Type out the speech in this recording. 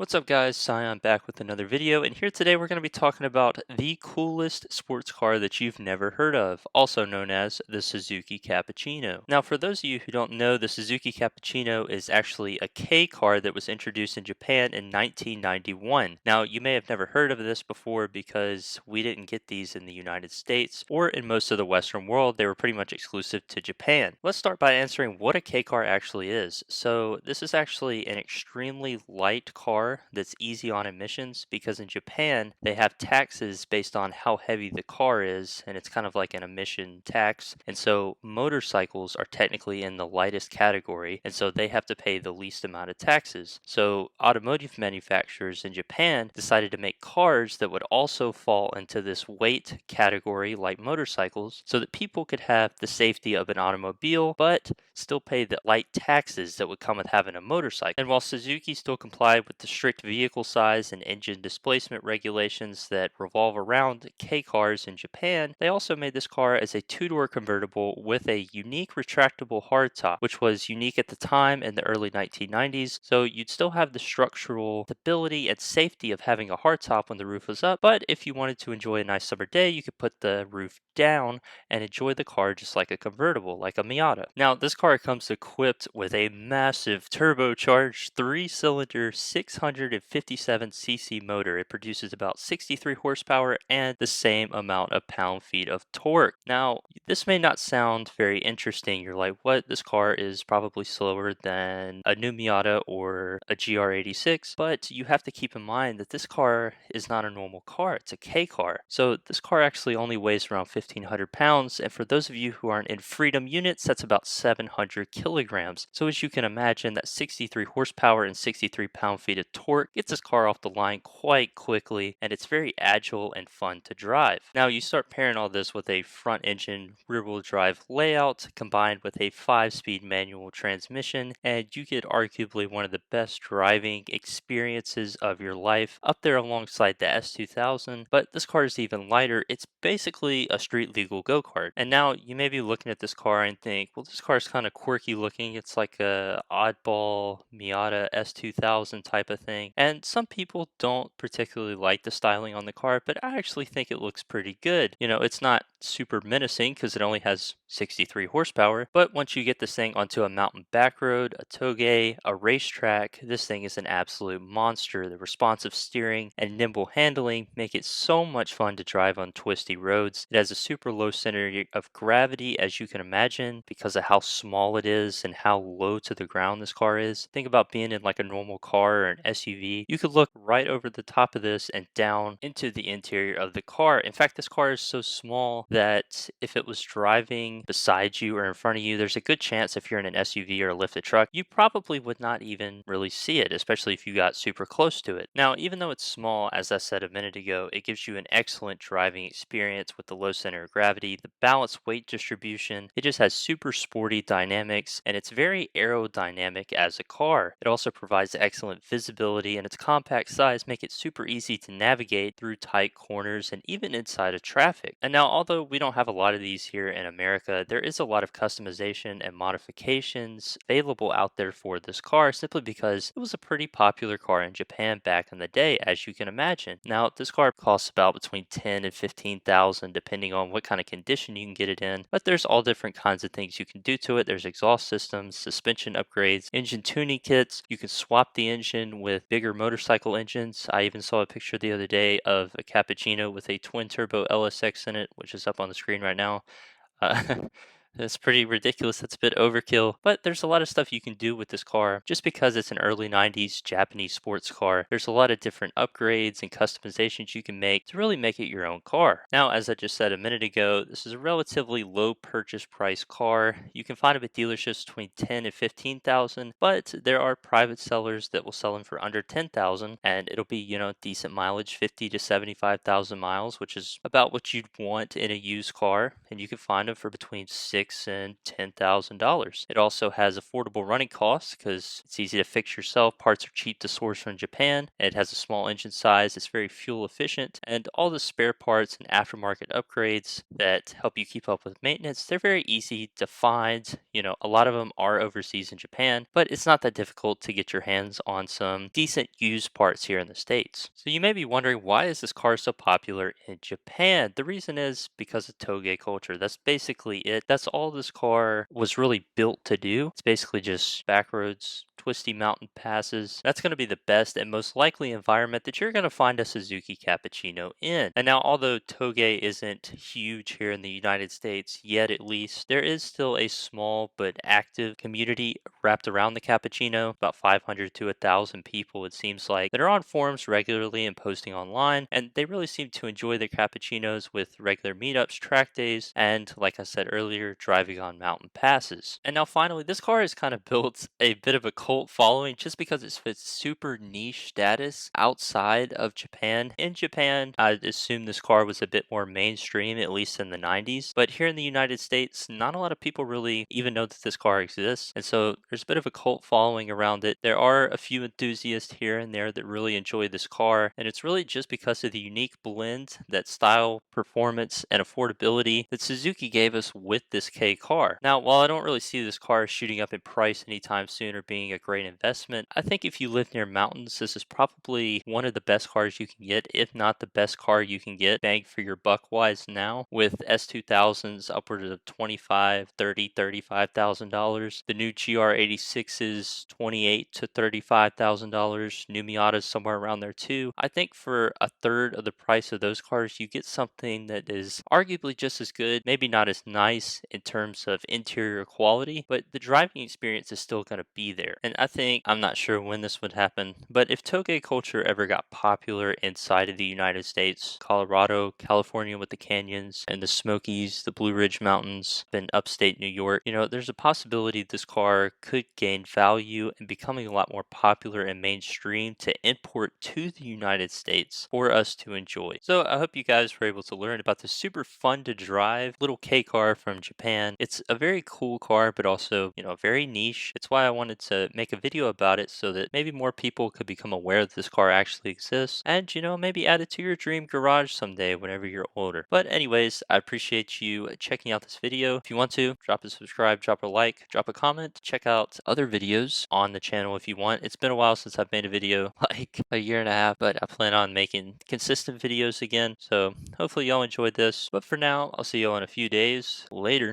What's up guys, Scion back with another video, and here today we're going to be talking about the coolest sports car that you've never heard of, also known as the Suzuki Cappuccino. Now for those of you who don't know, the Suzuki Cappuccino is actually a K car that was introduced in Japan in 1991. Now you may have never heard of this before because we didn't get these in the United States or in most of the Western world. They were pretty much exclusive to Japan. Let's start by answering what a K car actually is. So this is actually an extremely light car that's easy on emissions because in Japan they have taxes based on how heavy the car is, and it's kind of like an emission tax. And so motorcycles are technically in the lightest category, and so they have to pay the least amount of taxes. So automotive manufacturers in Japan decided to make cars that would also fall into this weight category like motorcycles so that people could have the safety of an automobile but still pay the light taxes that would come with having a motorcycle. And while Suzuki still complied with the strict vehicle size and engine displacement regulations that revolve around K cars in Japan, they also made this car as a two-door convertible with a unique retractable hardtop, which was unique at the time in the early 1990s. So you'd still have the structural stability and safety of having a hardtop when the roof was up, but if you wanted to enjoy a nice summer day, you could put the roof down and enjoy the car just like a convertible, like a Miata. Now, this car comes equipped with a massive turbocharged 3-cylinder 657cc motor. It produces about 63 horsepower and the same amount of pound-feet of torque. Now, this may not sound very interesting. You're like, what? This car is probably slower than a new Miata or a GR86, but you have to keep in mind that this car is not a normal car. It's a K car. So this car actually only weighs around 1,500 pounds, and for those of you who aren't in freedom units, that's about 700 kilograms. So as you can imagine, that 63 horsepower and 63 pound-feet of torque gets this car off the line quite quickly, and it's very agile and fun to drive. Now you start pairing all this with a front engine rear-wheel drive layout combined with a 5-speed manual transmission, and you get arguably one of the best driving experiences of your life, up there alongside the S2000. But this car is even lighter. It's basically a street legal go-kart. And now you may be looking at this car and think, well, this car is kind of quirky looking. It's like a oddball Miata S2000 type of thing. And some people don't particularly like the styling on the car, but I actually think it looks pretty good. You know, it's not super menacing because it only has 63 horsepower, but once you get this thing onto a mountain back road, a touge, a racetrack, this thing is an absolute monster. The responsive steering and nimble handling make it so much fun to drive on twisty roads. It has a super low center of gravity, as you can imagine, because of how small it is and how low to the ground this car is. Think about being in like a normal car or an SUV. You could look right over the top of this and down into the interior of the car. In fact, this car is so small that if it was driving beside you or in front of you, there's a good chance if you're in an SUV or a lifted truck, you probably would not even really see it, especially if you got super close to it. Now, even though it's small, as I said a minute ago, it gives you an excellent driving experience with the low center of gravity, the balanced weight distribution. It just has super sporty dynamics, and it's very aerodynamic as a car. It also provides excellent visibility, and its compact size make it super easy to navigate through tight corners and even inside of traffic. And now, although we don't have a lot of these here in America, there is a lot of customization and modifications available out there for this car simply because it was a pretty popular car in Japan back in the day, as you can imagine. Now, this car costs about between 10 and 15,000 depending on what kind of condition you can get it in, but there's all different kinds of things you can do to it. There's exhaust systems, suspension upgrades, engine tuning kits. You can swap the engine with bigger motorcycle engines. I even saw a picture the other day of a Cappuccino with a twin turbo LSX in it, which is up on the screen right now. Uh, That's pretty ridiculous. That's a bit overkill. But there's a lot of stuff you can do with this car. Just because it's an early 90s Japanese sports car, there's a lot of different upgrades and customizations you can make to really make it your own car. Now, as I just said a minute ago, this is a relatively low purchase price car. You can find them at dealerships between 10 and 15,000, but there are private sellers that will sell them for under 10,000, and it'll be, decent mileage, 50 to 75,000 miles, which is about what you'd want in a used car. And you can find them for between 6 $6,000 and $10,000. It also has affordable running costs because it's easy to fix yourself. Parts are cheap to source from Japan. It has a small engine size. It's very fuel efficient, and all the spare parts and aftermarket upgrades that help you keep up with maintenance, they're very easy to find. A lot of them are overseas in Japan, but it's not that difficult to get your hands on some decent used parts here in the States. So you may be wondering, why is this car so popular in Japan? The reason is because of touge culture. That's basically it. That's all this car was really built to do. It's basically just back roads, twisty mountain passes. That's going to be the best and most likely environment that you're going to find a Suzuki Cappuccino in. And now, although touge isn't huge here in the United States yet, at least, there is still a small but active community wrapped around the Cappuccino. About 500 to 1,000 people, it seems like, that are on forums regularly and posting online. And they really seem to enjoy their cappuccinos with regular meetups, track days, and, like I said earlier, driving on mountain passes. And now, finally, this car has kind of built a bit of a cult following just because it's its super niche status outside of Japan. In Japan, I'd assume this car was a bit more mainstream, at least in the 90s. But here in the United States, not a lot of people really even know that this car exists. And so there's a bit of a cult following around it. There are a few enthusiasts here and there that really enjoy this car. And it's really just because of the unique blend, that style, performance, and affordability that Suzuki gave us with this K car. Now, while I don't really see this car shooting up in price anytime soon or being a great investment, I think if you live near mountains, this is probably one of the best cars you can get, if not the best car you can get, bang for your buck wise now, with S2000s upwards of $25, $30, $35,000. The new GR86 is $28 to $35,000. New Miata's somewhere around there too. I think for a third of the price of those cars, you get something that is arguably just as good, maybe not as nice in terms of interior quality, but the driving experience is still going to be there. And I think, I'm not sure when this would happen, but if touge culture ever got popular inside of the United States, Colorado, California with the canyons and the Smokies, the Blue Ridge Mountains, then upstate New York, there's a possibility this car could gain value and becoming a lot more popular and mainstream to import to the United States for us to enjoy. So I hope you guys were able to learn about this super fun to drive little K car from Japan. It's a very cool car, but also, very niche. It's why I wanted to make a video about it so that maybe more people could become aware that this car actually exists and, maybe add it to your dream garage someday whenever you're older. But anyways, I appreciate you checking out this video. If you want to, drop a subscribe, drop a like, drop a comment, check out other videos on the channel if you want. It's been a while since I've made a video, like a year and a half, but I plan on making consistent videos again. So hopefully y'all enjoyed this. But for now, I'll see you all in a few days. Later.